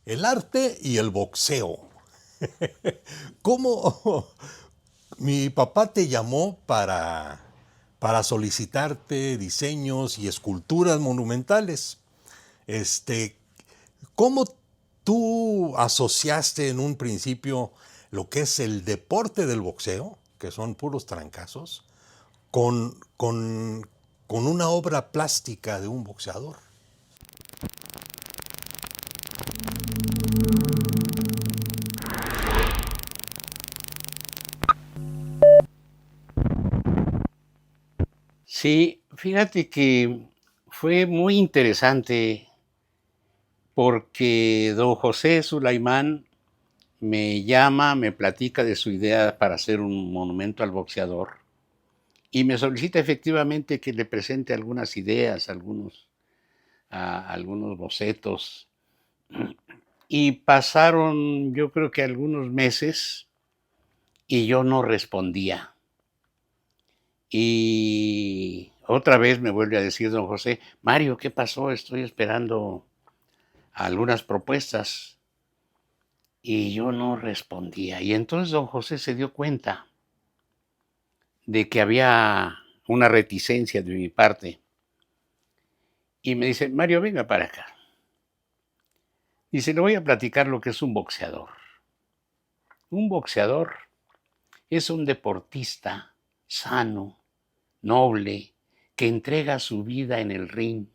El arte y el boxeo. ¿Cómo mi papá te llamó para solicitarte diseños y esculturas monumentales? Este, ¿Cómo tú asociaste en un principio lo que es el deporte del boxeo, que son puros trancazos, con una obra plástica de un boxeador? Sí, fíjate que fue muy interesante porque don José Sulaimán me llama, me platica de su idea para hacer un monumento al boxeador y me solicita efectivamente que le presente algunas ideas, algunos bocetos. Y pasaron yo creo que algunos meses y yo no respondía. Y otra vez me vuelve a decir don José, Mario, ¿qué pasó? Estoy esperando algunas propuestas. Y yo no respondía. Y entonces don José se dio cuenta de que había una reticencia de mi parte. Y me dice, Mario, venga para acá. Dice, le voy a platicar lo que es un boxeador. Un boxeador es un deportista sano, noble, que entrega su vida en el ring.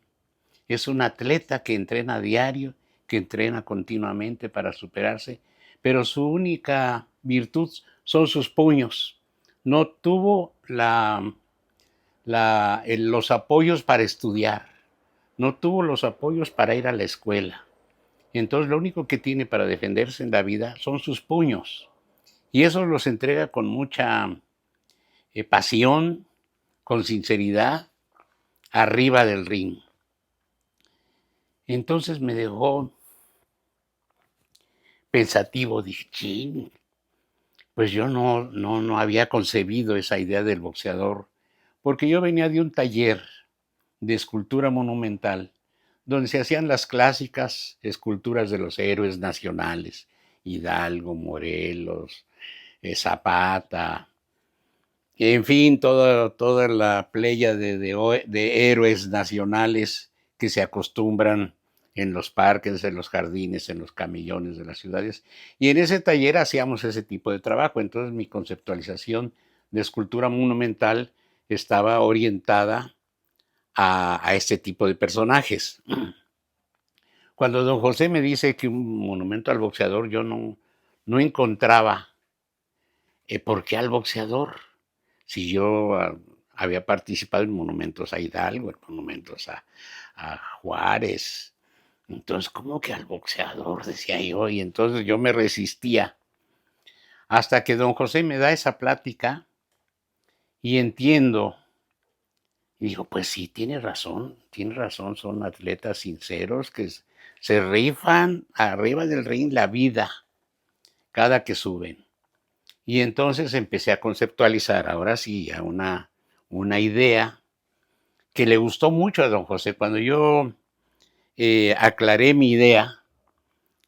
Es un atleta que entrena a diario, que entrena continuamente para superarse, pero su única virtud son sus puños. No tuvo los apoyos para estudiar, no tuvo los apoyos para ir a la escuela. Entonces lo único que tiene para defenderse en la vida son sus puños. Y eso los entrega con mucha pasión, con sinceridad, arriba del ring. Entonces me dejó pensativo, dije, ching, pues yo no había concebido esa idea del boxeador, porque yo venía de un taller de escultura monumental, donde se hacían las clásicas esculturas de los héroes nacionales, Hidalgo, Morelos, Zapata, en fin, toda la playa de héroes nacionales que se acostumbran en los parques, en los jardines, en los camellones de las ciudades. Y en ese taller hacíamos ese tipo de trabajo. Entonces mi conceptualización de escultura monumental estaba orientada a este tipo de personajes. Cuando don José me dice que un monumento al boxeador, yo no encontraba por qué al boxeador. Si yo había participado en monumentos a Hidalgo, en monumentos a Juárez. Entonces, ¿cómo que al boxeador? Decía yo, y entonces yo me resistía. Hasta que don José me da esa plática y entiendo. Y digo, pues sí, tiene razón, son atletas sinceros que se rifan arriba del ring la vida cada que suben. Y entonces empecé a conceptualizar, ahora sí, a una idea que le gustó mucho a don José. Cuando yo aclaré mi idea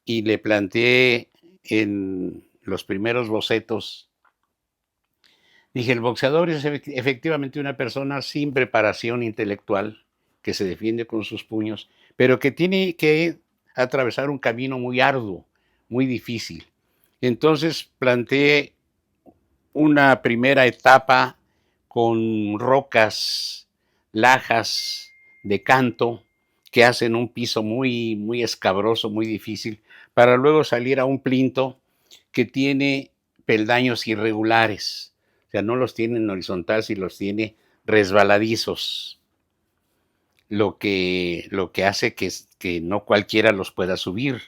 y le planteé en los primeros bocetos, dije, el boxeador es efectivamente una persona sin preparación intelectual, que se defiende con sus puños, pero que tiene que atravesar un camino muy arduo, muy difícil. Entonces planteé una primera etapa con rocas, lajas de canto que hacen un piso muy escabroso, muy difícil, para luego salir a un plinto que tiene peldaños irregulares. O sea, no los tiene en horizontal, sino los tiene resbaladizos, lo que hace que no cualquiera los pueda subir.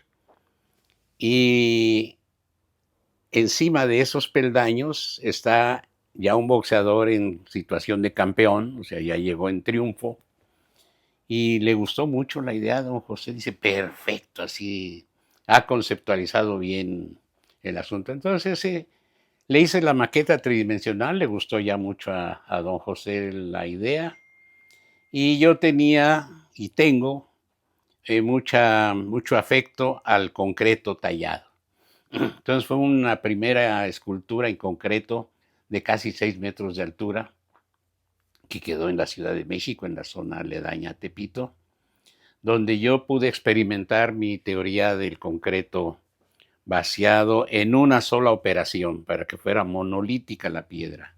Y encima de esos peldaños está ya un boxeador en situación de campeón, o sea, ya llegó en triunfo, y le gustó mucho la idea. Don José dice, perfecto, así ha conceptualizado bien el asunto. Entonces le hice la maqueta tridimensional, le gustó ya mucho a don José la idea, y yo tenía y tengo mucho afecto al concreto tallado. Entonces fue una primera escultura en concreto de casi 6 metros de altura que quedó en la Ciudad de México, en la zona aledaña a Tepito, donde yo pude experimentar mi teoría del concreto vaciado en una sola operación para que fuera monolítica la piedra.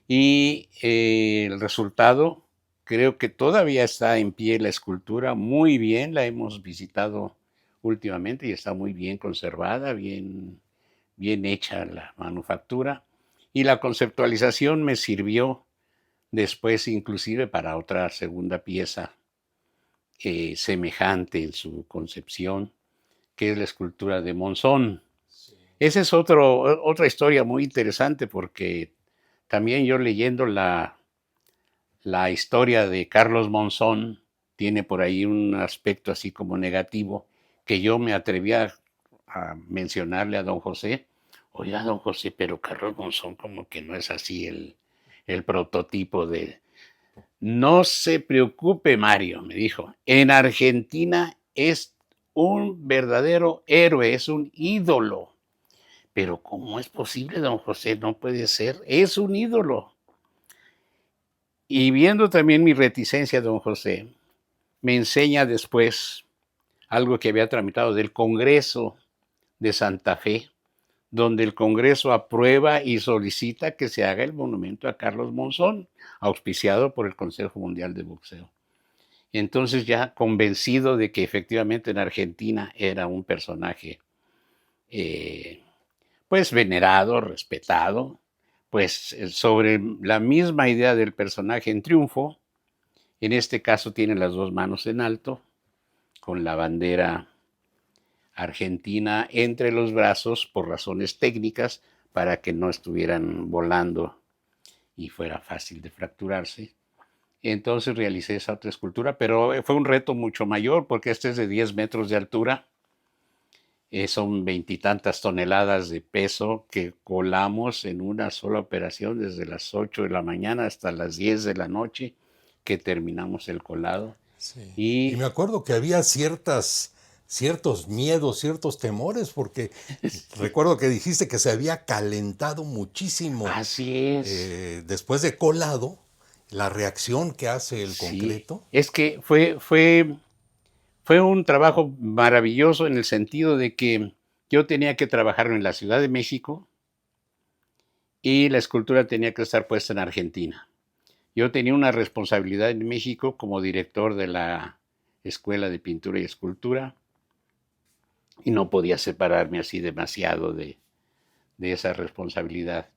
Y el resultado, creo que todavía está en pie la escultura, muy bien, la hemos visitado últimamente y está muy bien conservada, bien hecha la manufactura. Y la conceptualización me sirvió después inclusive para otra segunda pieza semejante en su concepción, que es la escultura de Monzón. Sí. Esa es otra historia muy interesante porque también yo leyendo la historia de Carlos Monzón tiene por ahí un aspecto así como negativo que yo me atreví a mencionarle a don José. Oiga, don José, pero Carlos Monzón como que no es así el prototipo de... No se preocupe, Mario, me dijo. En Argentina es un verdadero héroe, es un ídolo. Pero ¿cómo es posible, don José? No puede ser. Es un ídolo. Y viendo también mi reticencia, don José, me enseña después algo que había tramitado del Congreso de Santa Fe, donde el Congreso aprueba y solicita que se haga el monumento a Carlos Monzón, auspiciado por el Consejo Mundial de Boxeo. Entonces ya convencido de que efectivamente en Argentina era un personaje eh, pues venerado, respetado, pues sobre la misma idea del personaje en triunfo, en este caso tiene las dos manos en alto, con la bandera argentina entre los brazos por razones técnicas para que no estuvieran volando y fuera fácil de fracturarse. Entonces realicé esa otra escultura, pero fue un reto mucho mayor porque este es de 10 metros de altura, son 20 y tantas toneladas de peso que colamos en una sola operación desde las 8 de la mañana hasta las 10 de la noche que terminamos el colado. Sí. Y Y me acuerdo que había ciertos miedos, ciertos temores, porque recuerdo que dijiste que se había calentado muchísimo así es, después de colado, la reacción que hace el sí, concreto. es que fue un trabajo maravilloso en el sentido de que yo tenía que trabajar en la Ciudad de México y la escultura tenía que estar puesta en Argentina. Yo tenía una responsabilidad en México como director de la Escuela de Pintura y Escultura y no podía separarme así demasiado de esa responsabilidad.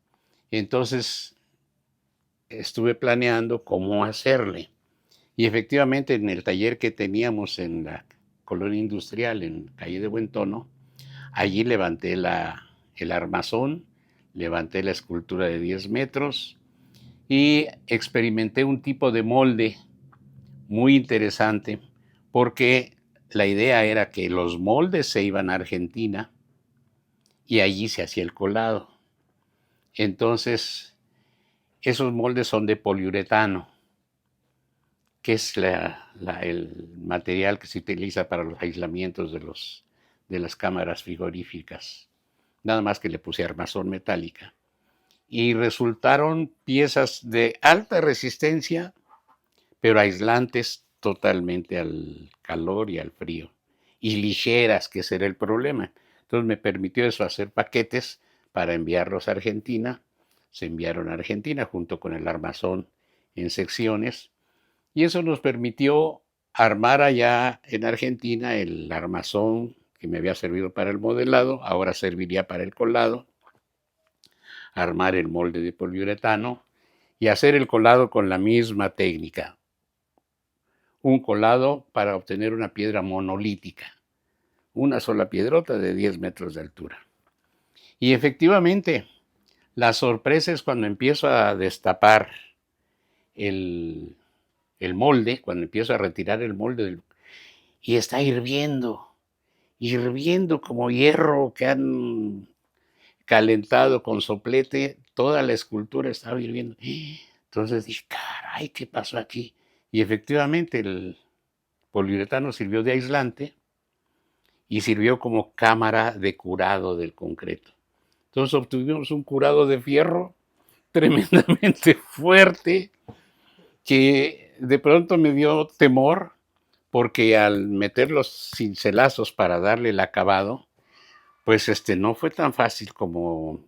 Entonces estuve planeando cómo hacerle. Y efectivamente en el taller que teníamos en la colonia industrial, en calle de Buen Tono, allí levanté el armazón, levanté la escultura de 10 metros y experimenté un tipo de molde muy interesante porque la idea era que los moldes se iban a Argentina y allí se hacía el colado. Entonces, esos moldes son de poliuretano, que es el material que se utiliza para los aislamientos de las cámaras frigoríficas. Nada más que le puse armazón metálica. Y resultaron piezas de alta resistencia, pero aislantes totalmente al calor y al frío. Y ligeras, que ese era el problema. Entonces me permitió eso, hacer paquetes para enviarlos a Argentina. Se enviaron a Argentina junto con el armazón en secciones. Y eso nos permitió armar allá en Argentina el armazón que me había servido para el modelado, ahora serviría para el colado, armar el molde de poliuretano y hacer el colado con la misma técnica. Un colado para obtener una piedra monolítica, una sola piedrota de 10 metros de altura. Y efectivamente, la sorpresa es cuando empiezo a destapar el, el molde, cuando empiezo a retirar el molde y está hirviendo, hirviendo como hierro que han calentado con soplete, toda la escultura estaba hirviendo. Entonces dije, caray, ¿qué pasó aquí? Y efectivamente poliuretano sirvió de aislante y sirvió como cámara de curado del concreto. Entonces obtuvimos un curado de fierro tremendamente fuerte que de pronto me dio temor porque al meter los cincelazos para darle el acabado, pues no fue tan fácil como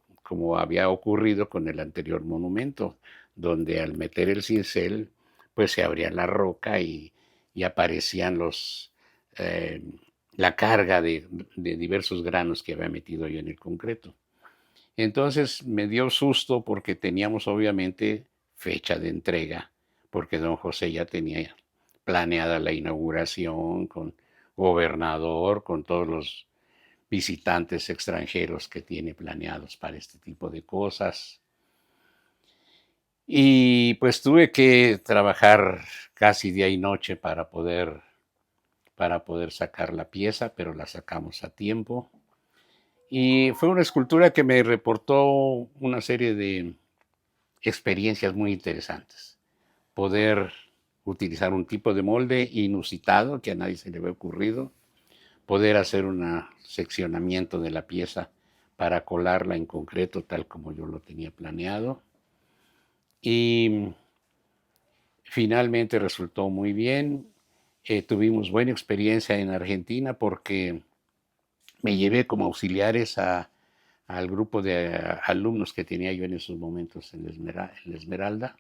había ocurrido con el anterior monumento, donde al meter el cincel, pues se abría la roca y aparecían eh, la carga de diversos granos que había metido yo en el concreto. Entonces me dio susto porque teníamos obviamente fecha de entrega, porque don José ya tenía planeada la inauguración con gobernador, con todos los visitantes extranjeros que tiene planeados para este tipo de cosas. Y pues tuve que trabajar casi día y noche para poder sacar la pieza, pero la sacamos a tiempo. Y fue una escultura que me reportó una serie de experiencias muy interesantes. Poder utilizar un tipo de molde inusitado que a nadie se le había ocurrido, poder hacer un seccionamiento de la pieza para colarla en concreto tal como yo lo tenía planeado. Y finalmente resultó muy bien. Tuvimos buena experiencia en Argentina porque me llevé como auxiliares al grupo de alumnos que tenía yo en esos momentos en la Esmeralda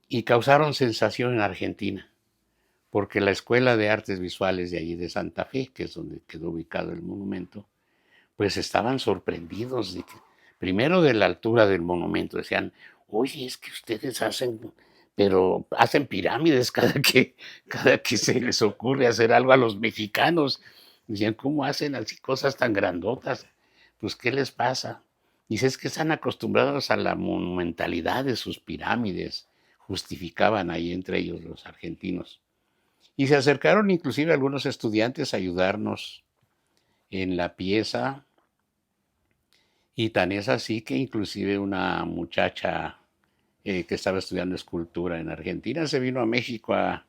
y causaron sensación en Argentina, porque la Escuela de Artes Visuales de allí de Santa Fe, que es donde quedó ubicado el monumento, pues estaban sorprendidos primero de la altura del monumento, decían, oye, es que ustedes pero hacen pirámides cada que se les ocurre hacer algo a los mexicanos. Decían, ¿cómo hacen así cosas tan grandotas? Pues, ¿qué les pasa? Dice, es que están acostumbrados a la monumentalidad de sus pirámides, justificaban ahí entre ellos los argentinos. Y se acercaron inclusive algunos estudiantes a ayudarnos en la pieza, y tan es así que inclusive una muchacha que estaba estudiando escultura en Argentina se vino a México a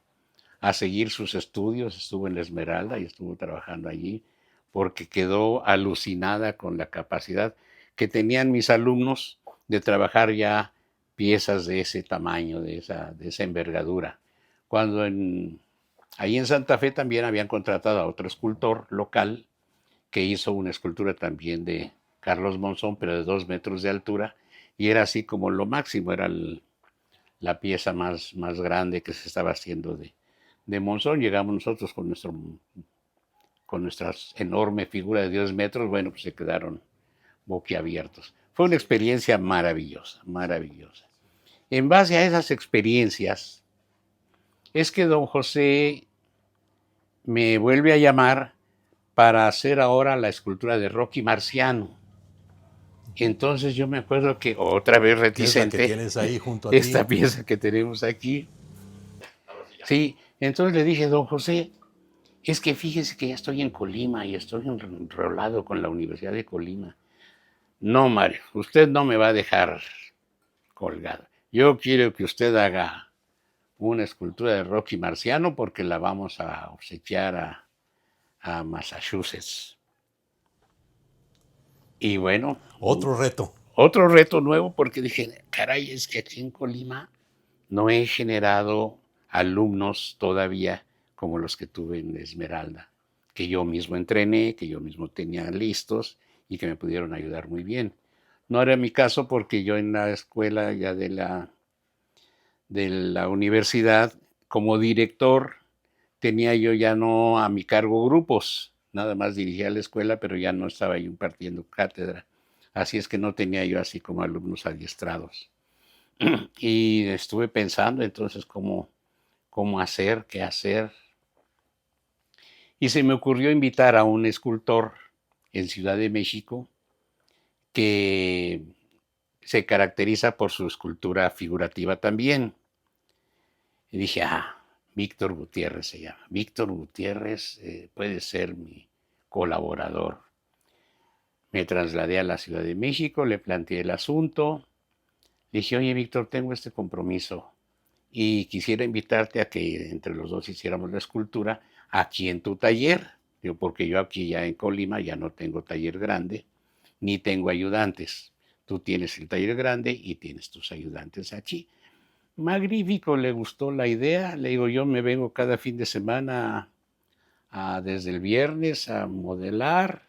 seguir sus estudios, estuvo en la Esmeralda y estuvo trabajando allí porque quedó alucinada con la capacidad que tenían mis alumnos de trabajar ya piezas de ese tamaño, de esa envergadura. Cuando ahí en Santa Fe también habían contratado a otro escultor local que hizo una escultura también de Carlos Monzón, pero de 2 metros de altura, y era así como lo máximo, era la pieza más grande que se estaba haciendo de Monzón. Llegamos nosotros con nuestra enorme figura de 10 metros, bueno, pues se quedaron boquiabiertos. Fue una experiencia maravillosa, maravillosa. En base a esas experiencias, es que don José me vuelve a llamar para hacer ahora la escultura de Rocky Marciano. Entonces yo me acuerdo que otra vez reticente, ¿Qué es la que tienes ahí junto a esta ti? pieza que tenemos aquí. Sí, entonces le dije, don José, es que fíjese que ya estoy en Colima y estoy enrolado con la Universidad de Colima. No, Mario, usted no me va a dejar colgado. Yo quiero que usted haga una escultura de Rocky Marciano porque la vamos a obsequiar a Massachusetts. Y bueno, Otro reto. otro reto nuevo porque dije, caray, es que aquí en Colima no he generado alumnos todavía como los que tuve en Esmeralda, que yo mismo entrené, que yo mismo tenía listos y que me pudieron ayudar muy bien. No era mi caso porque yo en la escuela ya de la universidad, como director, tenía yo ya no a mi cargo grupos, nada más dirigía la escuela, pero ya no estaba yo impartiendo cátedra. Así es que no tenía yo así como alumnos adiestrados. Y estuve pensando entonces cómo hacer, qué hacer. Y se me ocurrió invitar a un escultor en Ciudad de México que se caracteriza por su escultura figurativa también. Y dije, Víctor Gutiérrez se llama. Víctor Gutiérrez puede ser mi colaborador. Me trasladé a la Ciudad de México, le planteé el asunto. Dije, oye, Víctor, tengo este compromiso y quisiera invitarte a que entre los dos hiciéramos la escultura aquí en tu taller. Digo, porque yo aquí ya en Colima ya no tengo taller grande, ni tengo ayudantes. Tú tienes el taller grande y tienes tus ayudantes aquí. Magnífico, le gustó la idea. Le digo, yo me vengo cada fin de semana desde el viernes a modelar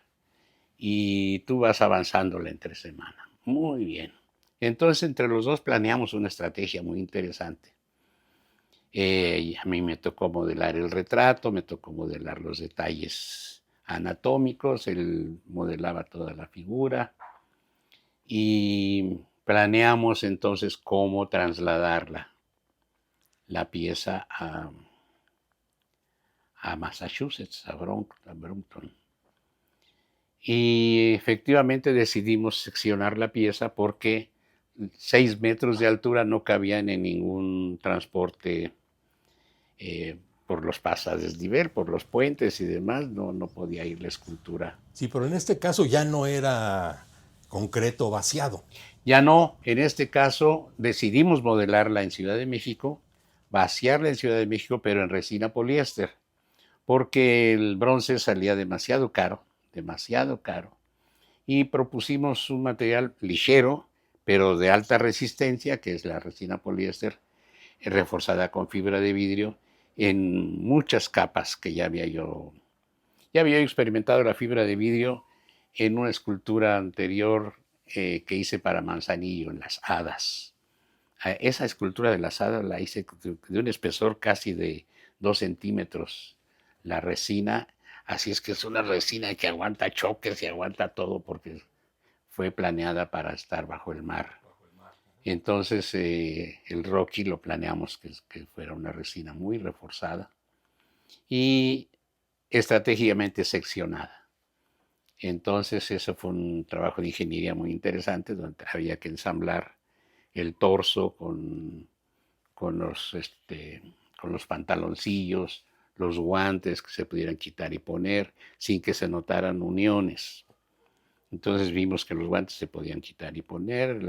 y tú vas avanzando la entre semana. Muy bien. Entonces, entre los dos planeamos una estrategia muy interesante. A mí me tocó modelar el retrato, me tocó modelar los detalles anatómicos, él modelaba toda la figura y planeamos entonces cómo trasladarla, la pieza a Massachusetts, a Brompton. Y efectivamente decidimos seccionar la pieza porque 6 metros de altura no cabían en ningún transporte por los pasadesnivel, por los puentes y demás, no podía ir la escultura. Sí, pero en este caso ya no era concreto vaciado. Ya no, en este caso decidimos modelarla en Ciudad de México, vaciarla en Ciudad de México, pero en resina poliéster, porque el bronce salía demasiado caro. Y propusimos un material ligero, pero de alta resistencia, que es la resina poliéster, reforzada con fibra de vidrio, en muchas capas que ya había experimentado la fibra de vidrio en una escultura anterior que hice para Manzanillo, en las hadas. Esa escultura de las hadas la hice de un espesor casi de 2 centímetros. La resina, así es que es una resina que aguanta choques y aguanta todo porque fue planeada para estar bajo el mar. Entonces el Rocky lo planeamos que fuera una resina muy reforzada y estratégicamente seccionada. Entonces eso fue un trabajo de ingeniería muy interesante donde había que ensamblar el torso con con los pantaloncillos, los guantes que se pudieran quitar y poner sin que se notaran uniones. Entonces vimos que los guantes se podían quitar y poner,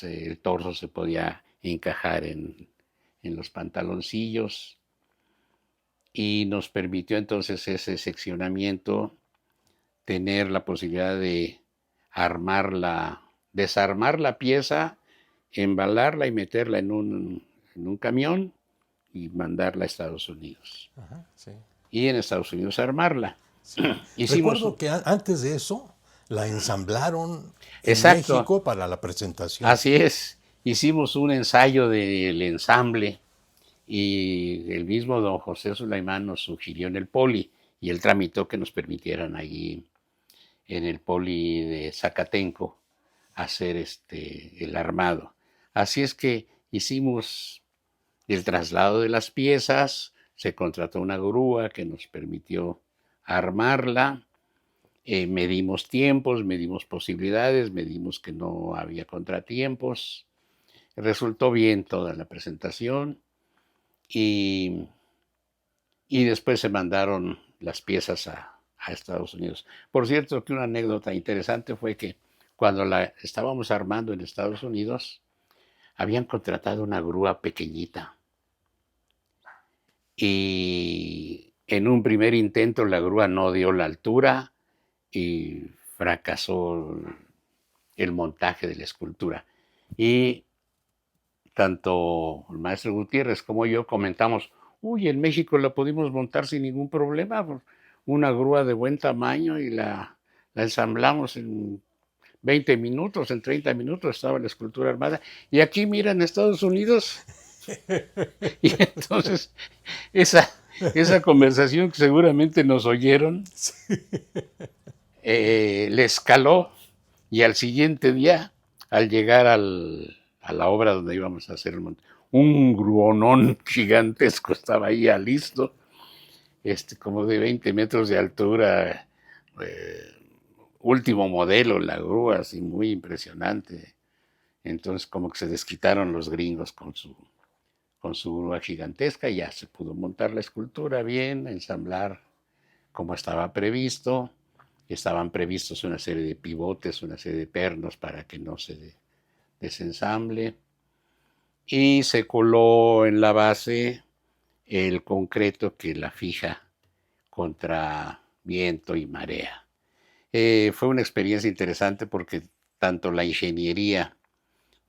el torso se podía encajar en los pantaloncillos y nos permitió entonces ese seccionamiento tener la posibilidad de desarmar la pieza, embalarla y meterla en un camión y mandarla a Estados Unidos. Ajá, sí. Y en Estados Unidos armarla. Sí. Hicimos, Recuerdo que antes de eso la ensamblaron en exacto, México para la presentación. así es, hicimos un ensayo del ensamble y el mismo don José Sulaimán nos sugirió en el Poli y él tramitó que nos permitieran allí en el Poli de Zacatenco hacer el armado. Así es que hicimos el traslado de las piezas, se contrató una grúa que nos permitió armarla, medimos tiempos, medimos posibilidades, medimos que no había contratiempos. Resultó bien toda la presentación y, y después se mandaron las piezas a Estados Unidos. Por cierto, que una anécdota interesante fue que cuando la estábamos armando en Estados Unidos, habían contratado una grúa pequeñita y en un primer intento la grúa no dio la altura y fracasó el montaje de la escultura. Y tanto el maestro Gutiérrez como yo comentamos, uy, en México la pudimos montar sin ningún problema, una grúa de buen tamaño y la ensamblamos en 20 minutos, en 30 minutos estaba la escultura armada. Y aquí, mira, en Estados Unidos. Y entonces, esa conversación que seguramente nos oyeron, le escaló y al siguiente día, al llegar a la obra donde íbamos a hacer el monte, un gruonón gigantesco estaba ahí ya listo, como de 20 metros de altura, eh, último modelo, la grúa, así muy impresionante. Entonces como que se desquitaron los gringos con su grúa gigantesca y ya se pudo montar la escultura bien, ensamblar como estaba previsto. Estaban previstos una serie de pivotes, una serie de pernos para que no se desensamble. y se coló en la base el concreto que la fija contra viento y marea. Fue una experiencia interesante porque tanto la ingeniería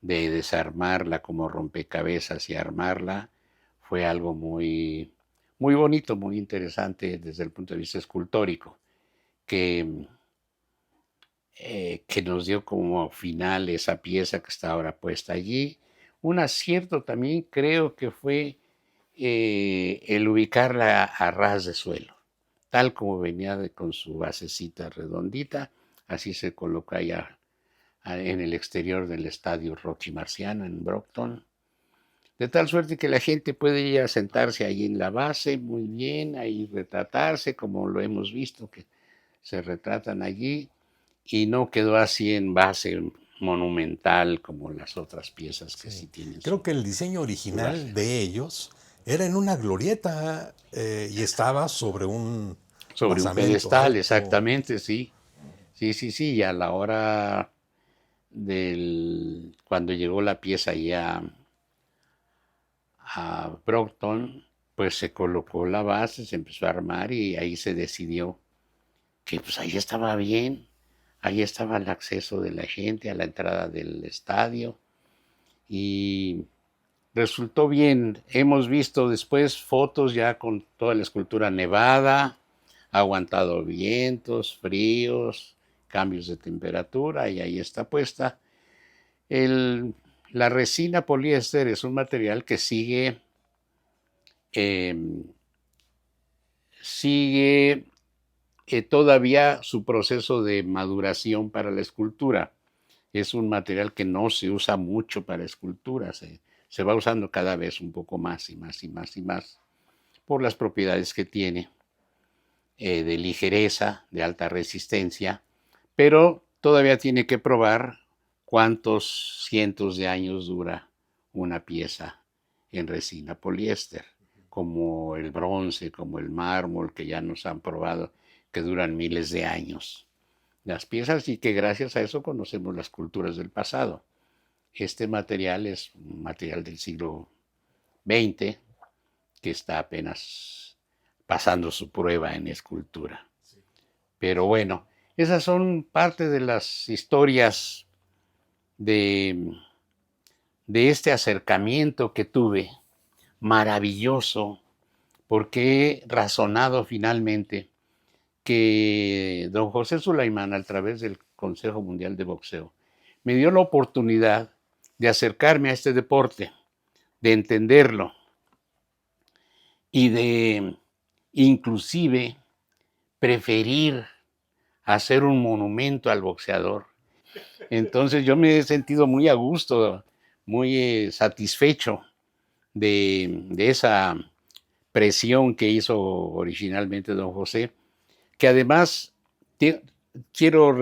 de desarmarla como rompecabezas y armarla fue algo muy, muy bonito, muy interesante desde el punto de vista escultórico, que, que nos dio como final esa pieza que está ahora puesta allí. Un acierto también creo que fue el ubicarla a ras de suelo, tal como venía con su basecita redondita, así se coloca ya en el exterior del estadio Rocky Marciano en Brockton, de tal suerte que la gente puede ir a sentarse ahí en la base, muy bien, ahí retratarse, como lo hemos visto, que se retratan allí, y no quedó así en base monumental como las otras piezas que Sí. sí tienen Creo su, que el diseño su base. original de ellos era en una glorieta y estaba sobre un Sobre un basamento pedestal, alto. exactamente, sí. Sí, sí, sí, y a la hora cuando llegó la pieza ya a Brockton, pues se colocó la base, se empezó a armar y ahí se decidió que pues ahí estaba bien, ahí estaba el acceso de la gente a la entrada del estadio y resultó bien. Hemos visto después fotos ya con toda la escultura nevada, ha aguantado vientos, fríos, cambios de temperatura y ahí está puesta. El, la resina poliéster es un material que eh, sigue todavía su proceso de maduración para la escultura. Es un material que no se usa mucho para esculturas, se va usando cada vez un poco más y más y más y más por las propiedades que tiene de ligereza, de alta resistencia, pero todavía tiene que probar cuántos cientos de años dura una pieza en resina poliéster, como el bronce, como el mármol, que ya nos han probado que duran miles de años. Las piezas y que gracias a eso conocemos las culturas del pasado. Este material es un material del siglo XX que está apenas pasando su prueba en escultura. Pero bueno, esas son parte de las historias de, de este acercamiento que tuve, maravilloso, porque he razonado finalmente que don José Sulaimán, a través del Consejo Mundial de Boxeo, me dio la oportunidad de acercarme a este deporte, de entenderlo y de inclusive preferir hacer un monumento al boxeador. Entonces yo me he sentido muy a gusto, muy satisfecho de esa presión que hizo originalmente don José, que además te, quiero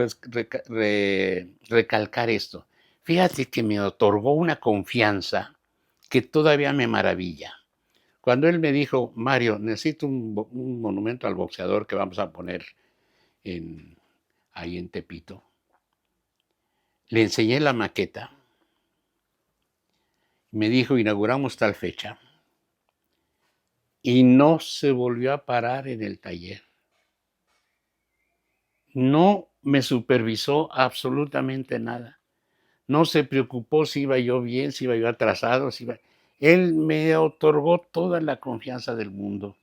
recalcar esto. Fíjate que me otorgó una confianza que todavía me maravilla. Cuando él me dijo, Mario, necesito un monumento al boxeador que vamos a poner en, ahí en Tepito, le enseñé la maqueta. Me dijo, inauguramos tal fecha. Y no se volvió a parar en el taller. No me supervisó absolutamente nada. No se preocupó si iba yo bien, si iba yo atrasado, si iba... Él me otorgó toda la confianza del mundo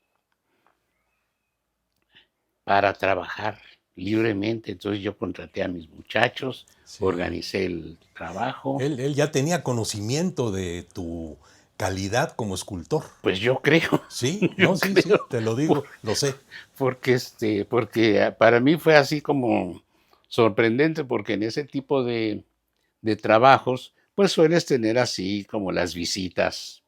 para trabajar libremente. Entonces yo contraté a mis muchachos, Sí. organicé el trabajo. Él ya tenía conocimiento de tu calidad como escultor. Pues yo creo, Sí, yo no, sí, sí, creo, te lo por- digo, lo sé. porque para mí fue así como sorprendente, porque en ese tipo de trabajos, pues sueles tener así como las visitas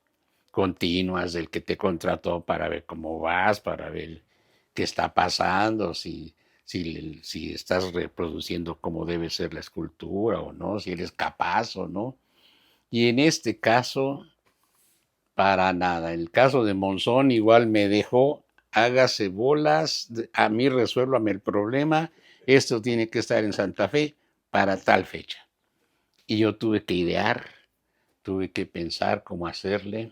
continuas del que te contrató para ver cómo vas, para ver qué está pasando, si estás reproduciendo como debe ser la escultura o no, si eres capaz o no. Y en este caso, para nada. En el caso de Monzón, igual me dejó, hágase bolas, a mí resuélvame el problema, esto tiene que estar en Santa Fe para tal fecha. Y yo tuve que idear, tuve que pensar cómo hacerle.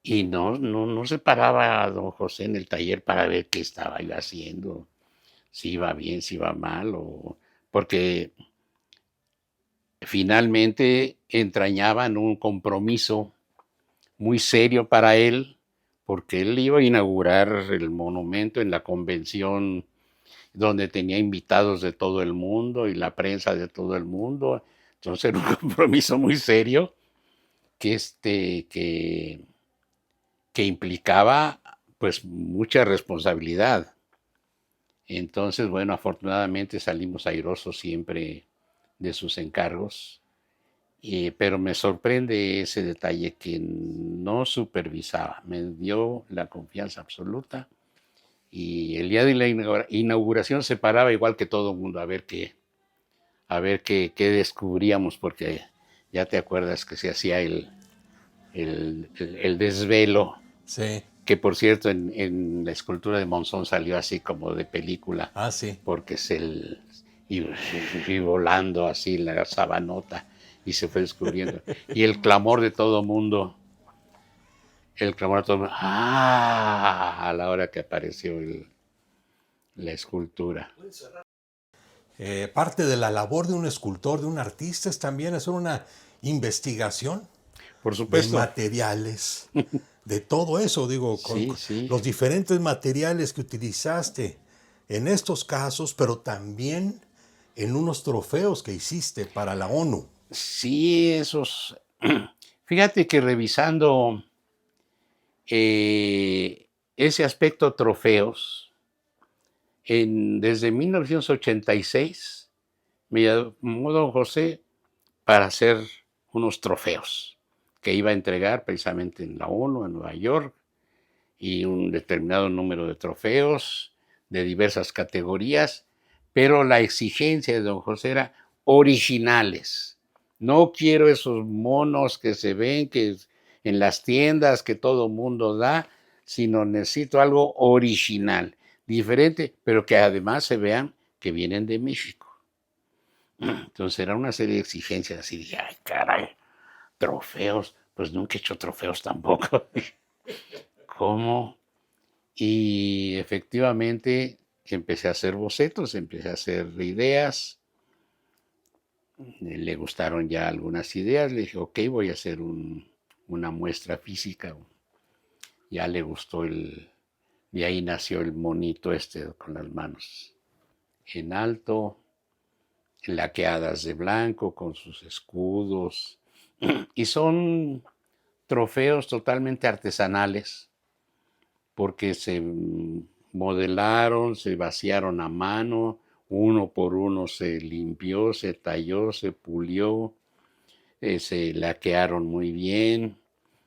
Y no se paraba a don José en el taller para ver qué estaba yo haciendo, si iba bien, si iba mal, porque finalmente entrañaban un compromiso muy serio para él, porque él iba a inaugurar el monumento en la convención donde tenía invitados de todo el mundo y la prensa de todo el mundo. Entonces era un compromiso muy serio que, que implicaba pues mucha responsabilidad. Entonces, bueno, afortunadamente salimos airosos siempre de sus encargos, pero me sorprende ese detalle que no supervisaba, me dio la confianza absoluta y el día de la inauguración se paraba igual que todo el mundo a ver qué descubríamos, porque ya te acuerdas que se hacía el desvelo, Sí. que por cierto en la escultura de Monzón salió así como de película, Ah, sí. porque y volando así la sabanota y se fue descubriendo. Y el clamor de todo mundo, el clamor de todo mundo, ¡ah! A la hora que apareció la escultura. Parte de la labor de un escultor, de un artista, es también hacer una investigación Por de supuesto, materiales, de todo eso, digo, sí, con sí, los diferentes materiales que utilizaste en estos casos, pero también en unos trofeos que hiciste para la ONU. sí, esos. Fíjate que revisando ese aspecto trofeos, desde 1986 me llamó don José para hacer unos trofeos que iba a entregar precisamente en la ONU, en Nueva York, y un determinado número de trofeos de diversas categorías, pero la exigencia de don José era originales. No quiero esos monos que se ven que en las tiendas que todo mundo da, sino necesito algo original, diferente, pero que además se vean que vienen de México. Entonces era una serie de exigencias así, dije, ay, caray, trofeos, pues nunca he hecho trofeos tampoco. ¿Cómo? Y efectivamente empecé a hacer bocetos, empecé a hacer ideas, le gustaron ya algunas ideas, le dije, ok, voy a hacer una muestra física, ya le gustó de ahí nació el monito este con las manos en alto, laqueadas de blanco con sus escudos, y son trofeos totalmente artesanales, porque se modelaron, se vaciaron a mano, uno por uno se limpió, se talló, se pulió, se laquearon muy bien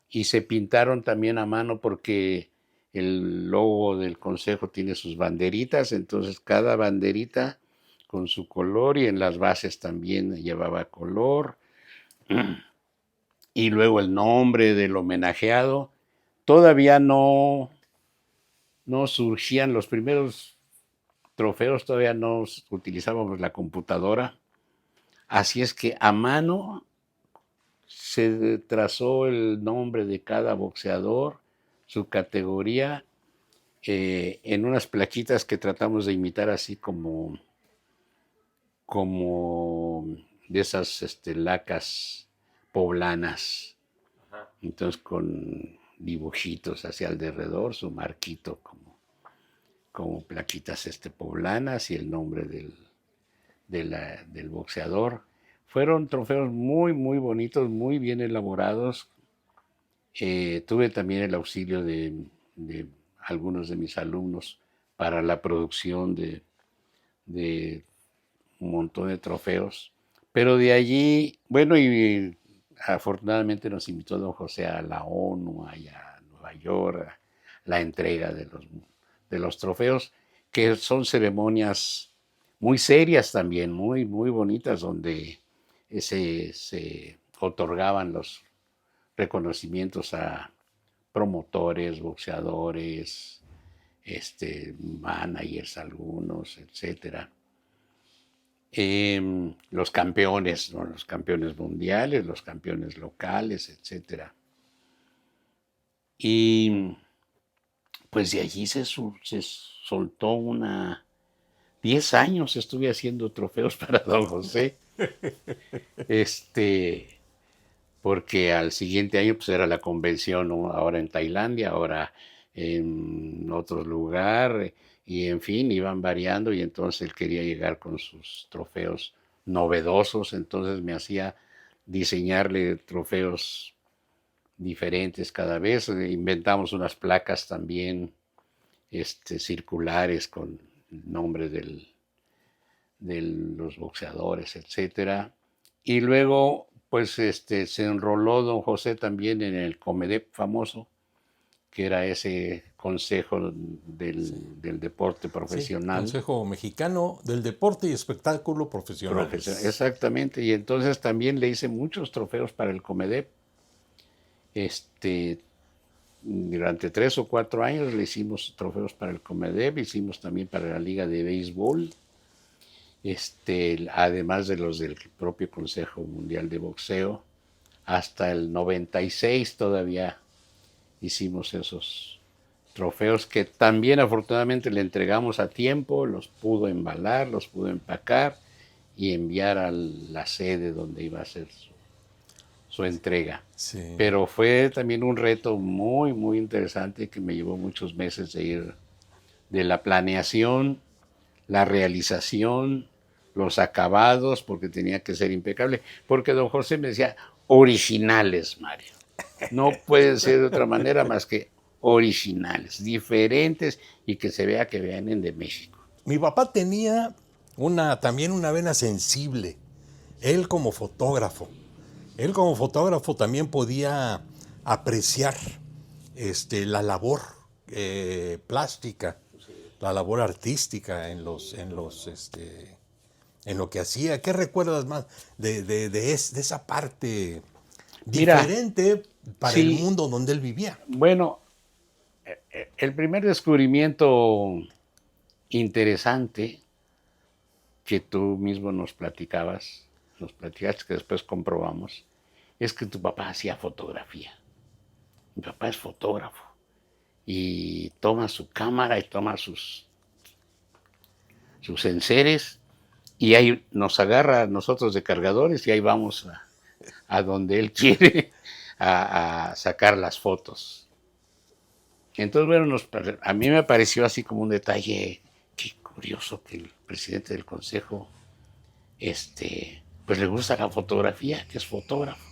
y se pintaron también a mano porque el logo del consejo tiene sus banderitas, entonces cada banderita con su color y en las bases también llevaba color y luego el nombre del homenajeado. Todavía no surgían los primeros trofeos, todavía no utilizábamos la computadora, así es que a mano se trazó el nombre de cada boxeador, su categoría, en unas plaquitas que tratamos de imitar así como de esas lacas poblanas, entonces con dibujitos hacia alrededor, su marquito como plaquitas poblanas y el nombre del boxeador. Fueron trofeos muy, muy bonitos, muy bien elaborados. Tuve también el auxilio de algunos de mis alumnos para la producción de un montón de trofeos. Pero de allí, bueno, y afortunadamente nos invitó don José a la ONU, allá a Nueva York, a la entrega de los trofeos, que son ceremonias muy serias también, muy, muy bonitas, donde se otorgaban los reconocimientos a promotores, boxeadores, managers algunos, etcétera. los campeones, ¿no? Los campeones mundiales, los campeones locales, etcétera. Y pues de allí se soltó 10 años estuve haciendo trofeos para don José, este, porque al siguiente año pues era la convención, ¿no? Ahora en Tailandia, ahora en otro lugar, y en fin, iban variando y entonces él quería llegar con sus trofeos novedosos, entonces me hacía diseñarle trofeos diferentes cada vez, inventamos unas placas también circulares con el nombre de los boxeadores, etcétera. Y luego, pues, se enroló don José también en el Comedep famoso, que era ese consejo Sí, del deporte sí, profesional. Consejo Mexicano del Deporte y Espectáculo Profesionales. Exactamente, y entonces también le hice muchos trofeos para el Comedep. Este, durante 3 o 4 años le hicimos trofeos para el Comedep, hicimos también para la Liga de Béisbol, además de los del propio Consejo Mundial de Boxeo. Hasta el 96 todavía hicimos esos trofeos que también afortunadamente le entregamos a tiempo, los pudo embalar, los pudo empacar y enviar a la sede donde iba a ser su entrega. Sí. Pero fue también un reto muy, muy interesante que me llevó muchos meses de ir de la planeación, la realización, los acabados, porque tenía que ser impecable. Porque don José me decía, originales, Mario. No pueden ser de otra manera más que originales, diferentes y que se vea que vienen de México. Mi papá tenía también una vena sensible. Él como fotógrafo. Él como fotógrafo también podía apreciar la labor plástica, la labor artística en lo que hacía. ¿Qué recuerdas más de esa parte Mira, diferente para el sí, mundo donde él vivía? bueno, el primer descubrimiento interesante que tú mismo nos platicaste que después comprobamos, es que tu papá hacía fotografía. Mi papá es fotógrafo y toma su cámara y toma sus enseres y ahí nos agarra a nosotros de cargadores y ahí vamos a donde él quiere a sacar las fotos. Entonces, bueno, a mí me pareció así como un detalle, qué curioso que el presidente del consejo, pues le gusta la fotografía, que es fotógrafo.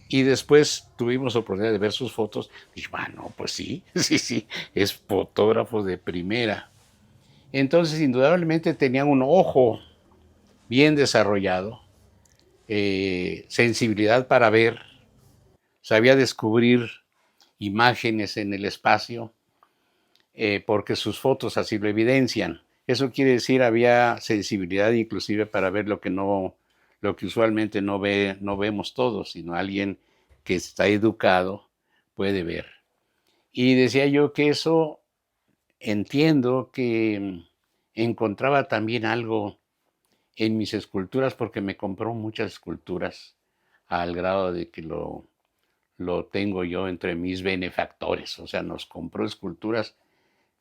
Y después tuvimos oportunidad de ver sus fotos. Dije, bueno, pues sí, sí, sí, es fotógrafo de primera. Entonces, indudablemente tenía un ojo bien desarrollado, sensibilidad para ver, sabía descubrir imágenes en el espacio, porque sus fotos así lo evidencian. Eso quiere decir, había sensibilidad inclusive para ver lo que usualmente no vemos todos, sino alguien que está educado puede ver. Y decía yo que eso entiendo que encontraba también algo en mis esculturas, porque me compró muchas esculturas al grado de que lo tengo yo entre mis benefactores. O sea, nos compró esculturas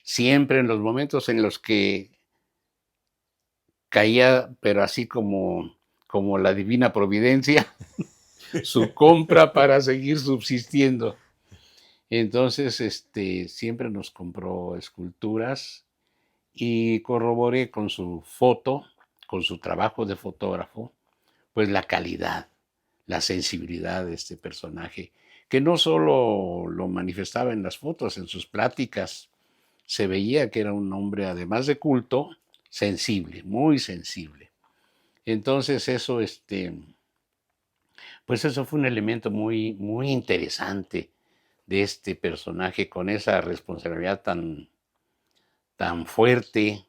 siempre en los momentos en los que caía, pero así como la divina providencia, su compra para seguir subsistiendo. Entonces, siempre nos compró esculturas y corroboré con su foto, con su trabajo de fotógrafo, pues la calidad, la sensibilidad de este personaje, que no solo lo manifestaba en las fotos, en sus pláticas, se veía que era un hombre, además de culto, sensible, muy sensible. Entonces eso, pues eso fue un elemento muy, muy interesante de este personaje con esa responsabilidad tan fuerte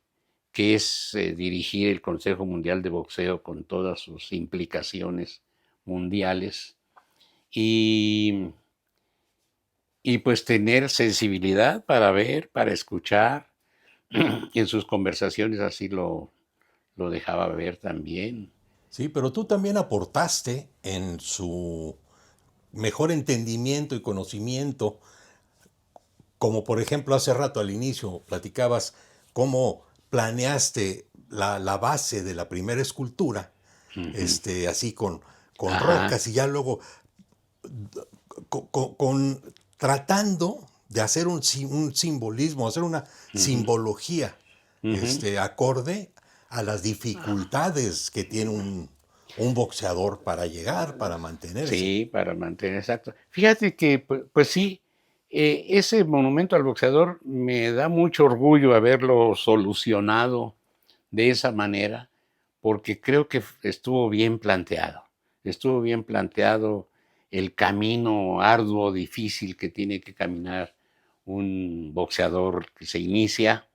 que es dirigir el Consejo Mundial de Boxeo con todas sus implicaciones mundiales y, y pues tener sensibilidad para ver, para escuchar, y en sus conversaciones así lo dejaba ver también. Sí, pero tú también aportaste en su mejor entendimiento y conocimiento, como por ejemplo hace rato al inicio platicabas cómo planeaste la base de la primera escultura, Ujú. así con Ajá. rocas y ya luego tratando de hacer un simbolismo, hacer una Ujú, simbología ujú. acorde a las dificultades que tiene un boxeador para llegar, para mantenerse. Sí, para mantener, exacto. Fíjate que, pues sí, ese monumento al boxeador me da mucho orgullo haberlo solucionado de esa manera, porque creo que estuvo bien planteado. Estuvo bien planteado el camino arduo, difícil que tiene que caminar un boxeador que se inicia,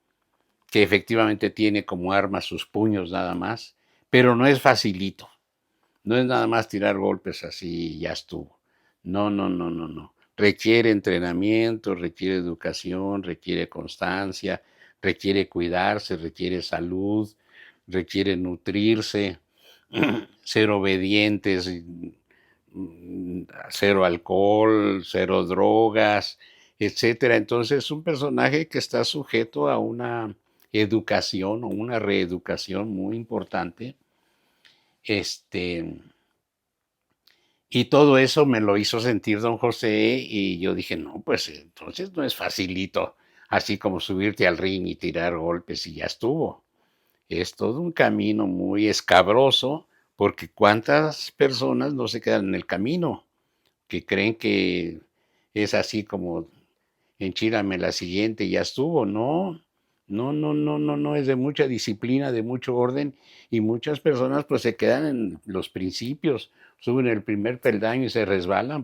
que efectivamente tiene como arma sus puños nada más, pero no es facilito. No es nada más tirar golpes así y ya estuvo. No, no, no, no, no. Requiere entrenamiento, requiere educación, requiere constancia, requiere cuidarse, requiere salud, requiere nutrirse, ser obedientes, cero alcohol, cero drogas, etcétera. Entonces es un personaje que está sujeto a una educación o una reeducación muy importante. Este, y todo eso me lo hizo sentir don José y yo dije, no, pues entonces no es facilito, así como subirte al ring y tirar golpes y ya estuvo. Es todo un camino muy escabroso porque cuántas personas no se quedan en el camino, que creen que es así como enchírame la siguiente y ya estuvo. No, no, no, no, no, no, es de mucha disciplina, de mucho orden y muchas personas pues se quedan en los principios, suben el primer peldaño y se resbalan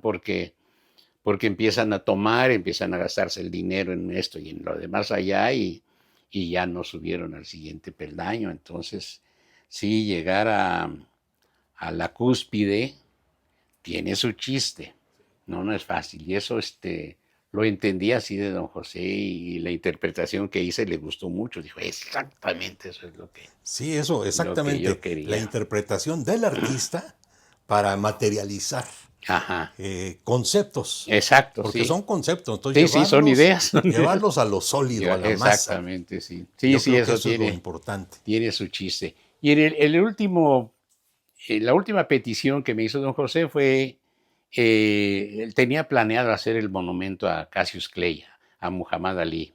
porque empiezan a tomar, empiezan a gastarse el dinero en esto y en lo demás allá y ya no subieron al siguiente peldaño. Entonces, sí, llegar a la cúspide tiene su chiste. No, no es fácil. Y eso lo entendí así de don José y la interpretación que hice le gustó mucho. Dijo, exactamente eso es Sí, eso, lo que yo exactamente, la quería. interpretación del artista para materializar Ajá, conceptos, exacto, porque sí. son conceptos, entonces Sí, sí, son ideas. llevarlos a lo sólido, a la masa. Exactamente, sí. Sí, Yo sí, creo que eso eso es lo tiene, importante. tiene su chiste. Y en el último, la última petición que me hizo don José fue, él tenía planeado hacer el monumento a Cassius Clay, a Muhammad Ali.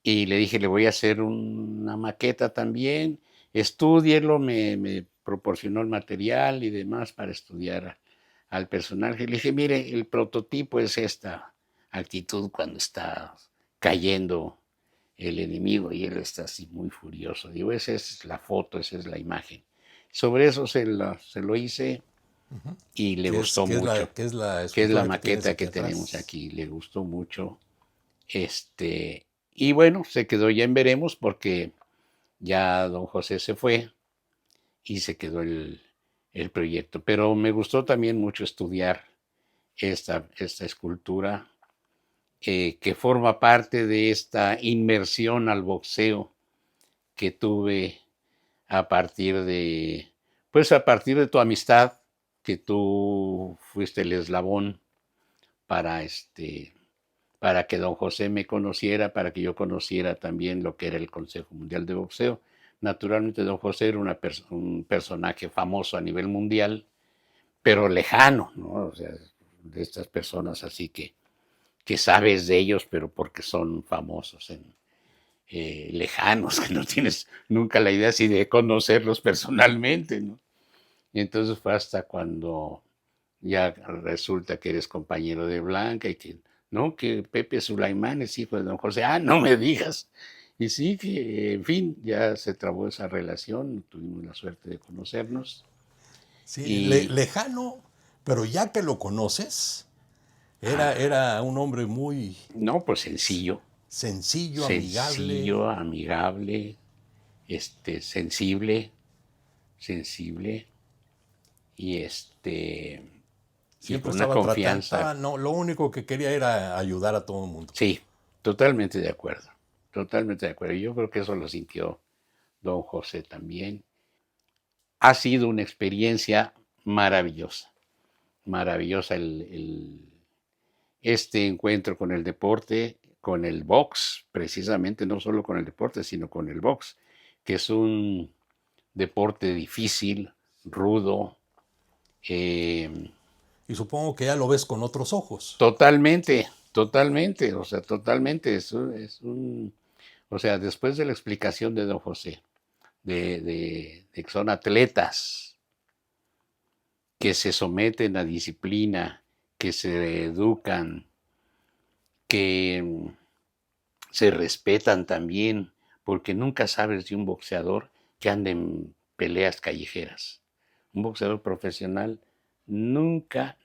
Y le dije, le voy a hacer una maqueta también, estúdielo, me proporcionó el material y demás para estudiar al personaje. Le dije, mire, el prototipo es esta actitud cuando está cayendo el enemigo y él está así muy furioso. Digo, esa es la foto, esa es la imagen. Sobre eso se lo hice y le gustó mucho, Qué es la que es la escultura que tienes maqueta aquí que tenemos atrás? aquí. Le gustó mucho. Y bueno, se quedó ya en veremos porque ya don José se fue y se quedó el proyecto. Pero me gustó también mucho estudiar esta escultura que forma parte de esta inmersión al boxeo que tuve a partir de, pues a partir de tu amistad, que tú fuiste el eslabón para para que don José me conociera, para que yo conociera también lo que era el Consejo Mundial de Boxeo. Naturalmente, don José era un personaje famoso a nivel mundial, pero lejano, ¿no? O sea, de estas personas así que sabes de ellos, pero porque son famosos, lejanos, que no tienes nunca la idea así de conocerlos personalmente, ¿no? Y entonces fue hasta cuando ya resulta que eres compañero de Blanca y que, no, que Pepe Sulaimán es hijo de don José. Ah, no me digas. Y sí, que, en fin, ya se trabó esa relación, tuvimos la suerte de conocernos. Sí, Y lejano, pero ya que lo conoces, ah, era un hombre muy no, pues sencillo, sencillo, amigable. sencillo, amigable, sensible, sensible y y Siempre con una estaba tratando, confianza. no, lo único que quería era ayudar a todo el mundo. Sí, totalmente de acuerdo, totalmente de acuerdo. Yo creo que eso lo sintió don José también. Ha sido una experiencia maravillosa, maravillosa este encuentro con el deporte, con el box, precisamente no solo con el deporte, sino con el box, que es un deporte difícil, rudo, eh, Y supongo que ya lo ves con otros ojos. totalmente, totalmente, o sea, totalmente. O sea, después de la explicación de don José, de que son atletas que se someten a disciplina, que se educan, que se respetan también, porque nunca sabes de un boxeador que ande en peleas callejeras. Un boxeador profesional nunca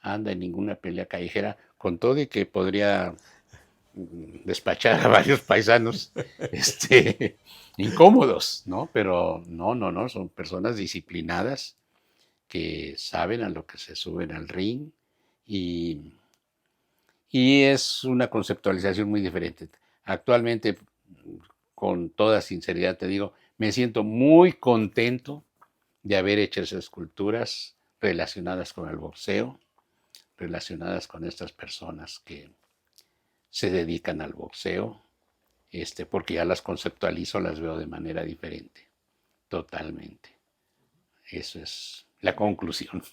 anda en ninguna pelea callejera, con todo y que podría despachar a varios paisanos incómodos, ¿no? Pero no, son personas disciplinadas que saben a lo que se suben al ring y, y es una conceptualización muy diferente. Actualmente, con toda sinceridad te digo, me siento muy contento de haber hecho esas esculturas relacionadas con el boxeo, relacionadas con estas personas que se dedican al boxeo, porque ya las conceptualizo, las veo de manera diferente, totalmente. Eso es la conclusión.